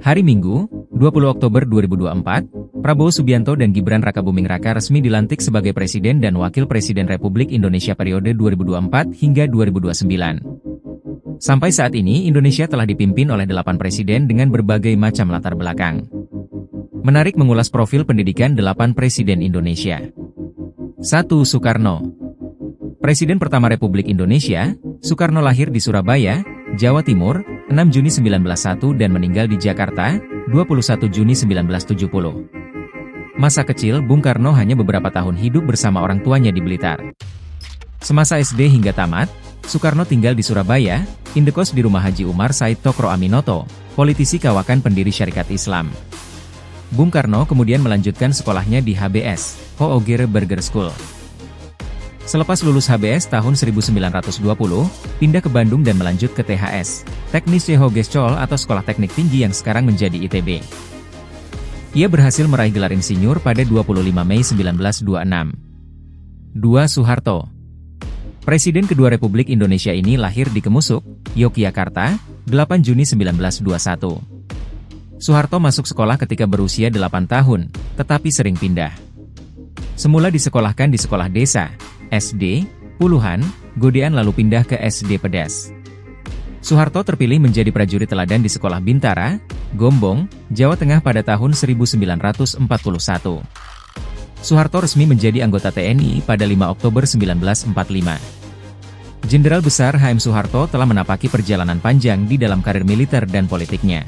Hari Minggu, 20 Oktober 2024, Prabowo Subianto dan Gibran Rakabuming Raka resmi dilantik sebagai Presiden dan Wakil Presiden Republik Indonesia periode 2024 hingga 2029. Sampai saat ini, Indonesia telah dipimpin oleh 8 presiden dengan berbagai macam latar belakang. Menarik mengulas profil pendidikan 8 Presiden Indonesia. 1. Soekarno. Presiden pertama Republik Indonesia, Soekarno lahir di Surabaya, Jawa Timur, 6 Juni 1901 dan meninggal di Jakarta, 21 Juni 1970. Masa kecil Bung Karno hanya beberapa tahun hidup bersama orang tuanya di Blitar. Semasa SD hingga tamat, Soekarno tinggal di Surabaya, indekos di rumah Haji Umar Said Tokro Aminoto, politisi kawakan pendiri Syarikat Islam. Bung Karno kemudian melanjutkan sekolahnya di HBS, Hoogere Burger School. Selepas lulus HBS tahun 1920, pindah ke Bandung dan melanjut ke THS, Technische Hogeschool atau Sekolah Teknik Tinggi yang sekarang menjadi ITB. Ia berhasil meraih gelar insinyur pada 25 Mei 1926. 2. Soeharto. Presiden kedua Republik Indonesia ini lahir di Kemusuk, Yogyakarta, 8 Juni 1921. Soeharto masuk sekolah ketika berusia 8 tahun, tetapi sering pindah. Semula disekolahkan di sekolah desa, SD, Puluhan, Godean lalu pindah ke SD Pedas. Soeharto terpilih menjadi prajurit teladan di Sekolah Bintara, Gombong, Jawa Tengah pada tahun 1941. Soeharto resmi menjadi anggota TNI pada 5 Oktober 1945. Jenderal Besar HM Soeharto telah menapaki perjalanan panjang di dalam karir militer dan politiknya.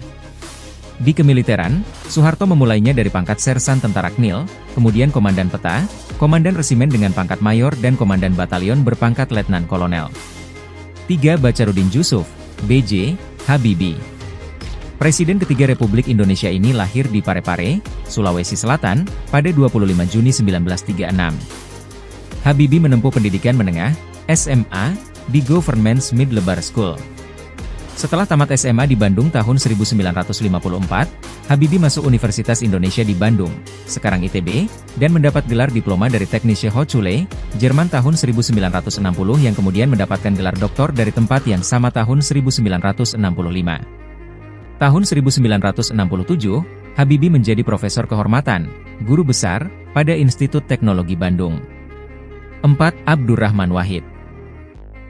Di kemiliteran, Soeharto memulainya dari pangkat Sersan Tentara Knil, kemudian Komandan Peta, Komandan Resimen dengan pangkat Mayor dan Komandan Batalion berpangkat Letnan Kolonel. 3. Bacarudin Jusuf, B.J. Habibie. Presiden ketiga Republik Indonesia ini lahir di Parepare, Sulawesi Selatan, pada 25 Juni 1936. Habibie menempuh pendidikan menengah, SMA, di Government Middlebar School. Setelah tamat SMA di Bandung tahun 1954, Habibie masuk Universitas Indonesia di Bandung, sekarang ITB, dan mendapat gelar diploma dari Technische Hochschule, Jerman tahun 1960 yang kemudian mendapatkan gelar doktor dari tempat yang sama tahun 1965. Tahun 1967, Habibie menjadi Profesor Kehormatan, Guru Besar, pada Institut Teknologi Bandung. 4. Abdurrahman Wahid.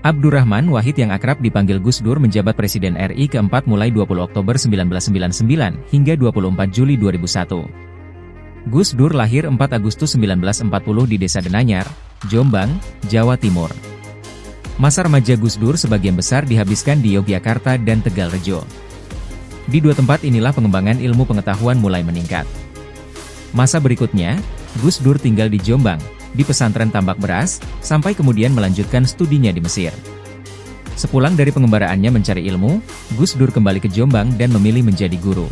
Abdurrahman Wahid yang akrab dipanggil Gus Dur menjabat Presiden RI keempat mulai 20 Oktober 1999 hingga 24 Juli 2001. Gus Dur lahir 4 Agustus 1940 di Desa Denanyar, Jombang, Jawa Timur. Masa remaja Gus Dur sebagian besar dihabiskan di Yogyakarta dan Tegalrejo. Di dua tempat inilah pengembangan ilmu pengetahuan mulai meningkat. Masa berikutnya, Gus Dur tinggal di Jombang, di pesantren tambak beras, sampai kemudian melanjutkan studinya di Mesir. Sepulang dari pengembaraannya mencari ilmu, Gus Dur kembali ke Jombang dan memilih menjadi guru.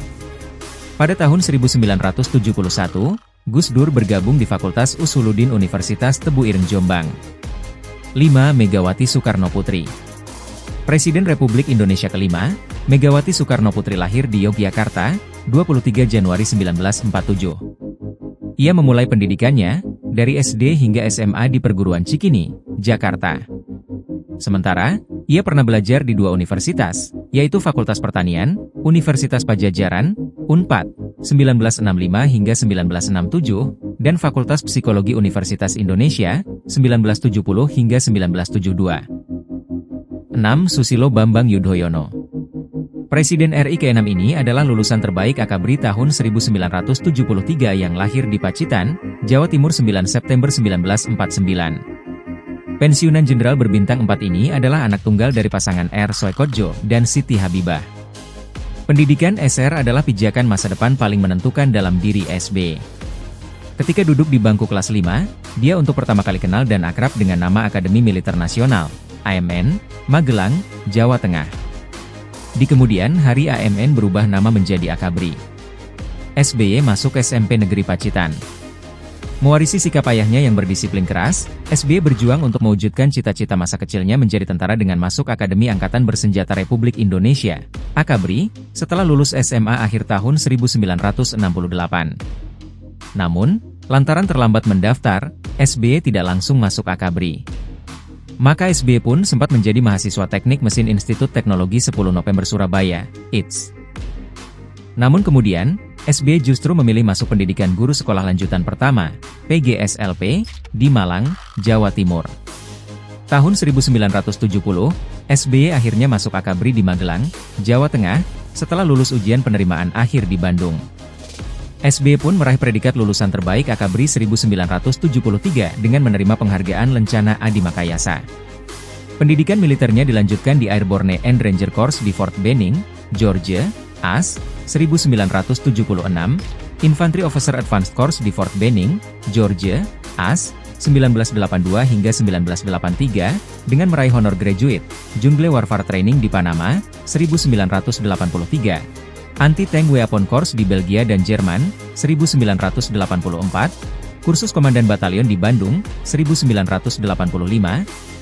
Pada tahun 1971, Gus Dur bergabung di Fakultas Usuluddin Universitas Tebu Ireng Jombang. 5. Megawati Soekarnoputri. Presiden Republik Indonesia kelima, Megawati Soekarnoputri lahir di Yogyakarta, 23 Januari 1947. Ia memulai pendidikannya dari SD hingga SMA di Perguruan Cikini, Jakarta. Sementara, ia pernah belajar di 2 universitas, yaitu Fakultas Pertanian, Universitas Pajajaran, Unpad, 1965 hingga 1967, dan Fakultas Psikologi Universitas Indonesia, 1970 hingga 1972. 6. Susilo Bambang Yudhoyono. Presiden RI ke-6 ini adalah lulusan terbaik Akabri tahun 1973 yang lahir di Pacitan, Jawa Timur 9 September 1949. Pensiunan jenderal berbintang 4 ini adalah anak tunggal dari pasangan R. Soekodjo dan Siti Habibah. Pendidikan SR adalah pijakan masa depan paling menentukan dalam diri SB. Ketika duduk di bangku kelas 5, dia untuk pertama kali kenal dan akrab dengan nama Akademi Militer Nasional, AMN, Magelang, Jawa Tengah. Di kemudian hari AMN berubah nama menjadi Akabri. SBY masuk SMP Negeri Pacitan. Mewarisi sikap ayahnya yang berdisiplin keras, SBY berjuang untuk mewujudkan cita-cita masa kecilnya menjadi tentara dengan masuk Akademi Angkatan Bersenjata Republik Indonesia, Akabri, setelah lulus SMA akhir tahun 1968. Namun, lantaran terlambat mendaftar, SBY tidak langsung masuk Akabri. Maka SBY pun sempat menjadi mahasiswa Teknik Mesin Institut Teknologi 10 November Surabaya, ITS. Namun kemudian, SB justru memilih masuk pendidikan guru sekolah lanjutan pertama, PGSLP, di Malang, Jawa Timur. Tahun 1970, SBY akhirnya masuk Akabri di Magelang, Jawa Tengah, setelah lulus ujian penerimaan akhir di Bandung. SBY pun meraih predikat lulusan terbaik Akabri 1973 dengan menerima penghargaan Lencana Adi Makayasa. Pendidikan militernya dilanjutkan di Airborne and Ranger Corps di Fort Benning, Georgia, AS, 1976, Infantry Officer Advanced Course di Fort Benning, Georgia, AS, 1982 hingga 1983, dengan meraih honor graduate, Jungle Warfare Training di Panama, 1983, Anti-Tank Weapon Course di Belgia dan Jerman, 1984, Kursus Komandan Batalion di Bandung, 1985,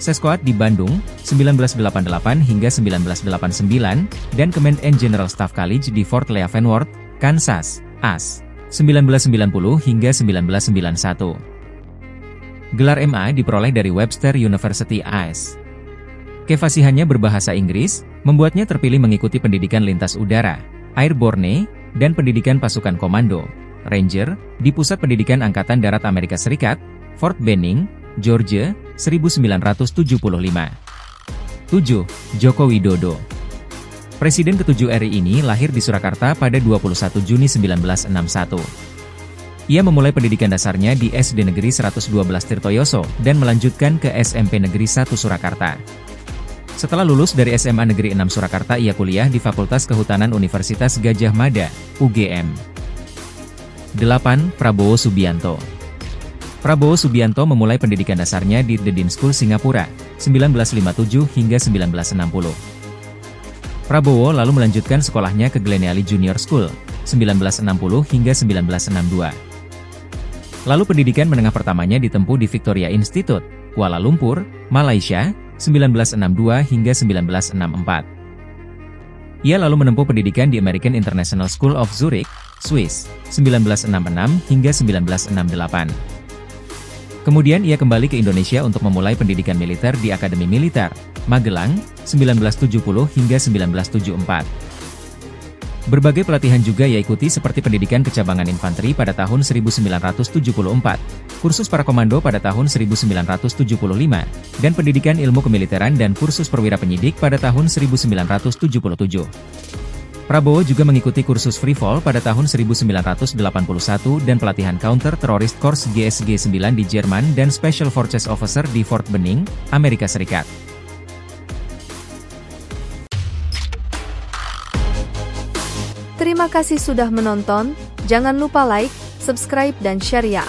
Seskoad di Bandung, 1988 hingga 1989, dan Command and General Staff College di Fort Leavenworth, Kansas, AS, 1990 hingga 1991. Gelar MA diperoleh dari Webster University AS. Kefasihannya berbahasa Inggris, membuatnya terpilih mengikuti pendidikan lintas udara, Airborne, dan pendidikan pasukan komando, Ranger, di Pusat Pendidikan Angkatan Darat Amerika Serikat, Fort Benning, Georgia, 1975. 7. Joko Widodo. Presiden ke-7 RI ini lahir di Surakarta pada 21 Juni 1961. Ia memulai pendidikan dasarnya di SD Negeri 112 Tirtoyoso dan melanjutkan ke SMP Negeri 1 Surakarta. Setelah lulus dari SMA Negeri 6 Surakarta, ia kuliah di Fakultas Kehutanan Universitas Gadjah Mada, UGM. 8. Prabowo Subianto. Prabowo Subianto memulai pendidikan dasarnya di The Dean School Singapura, 1957 hingga 1960. Prabowo lalu melanjutkan sekolahnya ke Gleneali Junior School, 1960 hingga 1962. Lalu pendidikan menengah pertamanya ditempuh di Victoria Institute, Kuala Lumpur, Malaysia, 1962 hingga 1964. Ia lalu menempuh pendidikan di American International School of Zurich, Swiss, 1966 hingga 1968. Kemudian ia kembali ke Indonesia untuk memulai pendidikan militer di Akademi Militer, Magelang, 1970 hingga 1974. Berbagai pelatihan juga ia ikuti seperti pendidikan kecabangan infanteri pada tahun 1974, kursus para komando pada tahun 1975, dan pendidikan ilmu kemiliteran dan kursus perwira penyidik pada tahun 1977. Prabowo juga mengikuti kursus Free Fall pada tahun 1981 dan pelatihan Counter Terrorist Course GSG 9 di Jerman dan Special Forces Officer di Fort Benning, Amerika Serikat. Terima kasih sudah menonton, jangan lupa like, subscribe dan share ya.